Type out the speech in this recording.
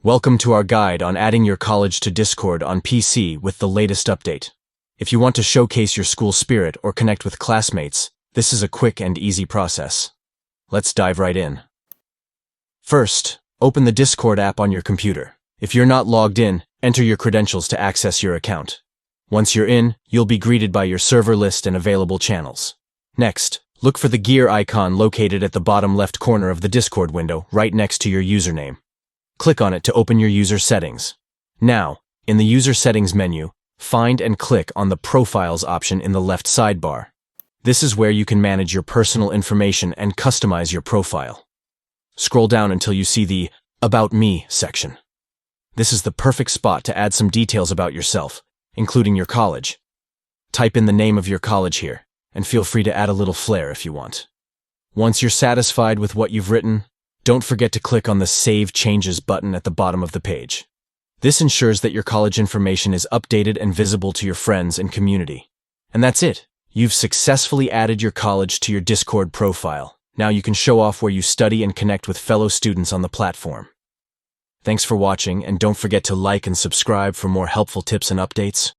Welcome to our guide on adding your college to Discord on PC with the latest update. If you want to showcase your school spirit or connect with classmates, this is a quick and easy process. Let's dive right in. First, open the Discord app on your computer. If you're not logged in, enter your credentials to access your account. Once you're in, you'll be greeted by your server list and available channels. Next, look for the gear icon located at the bottom left corner of the Discord window, right next to your username. Click on it to open your user settings. Now, in the user settings menu, find and click on the Profiles option in the left sidebar. This is where you can manage your personal information and customize your profile. Scroll down until you see the About Me section. This is the perfect spot to add some details about yourself, including your college. Type in the name of your college here, and feel free to add a little flair if you want. Once you're satisfied with what you've written, don't forget to click on the Save Changes button at the bottom of the page. This ensures that your college information is updated and visible to your friends and community. And that's it. You've successfully added your college to your Discord profile. Now you can show off where you study and connect with fellow students on the platform. Thanks for watching, and don't forget to like and subscribe for more helpful tips and updates.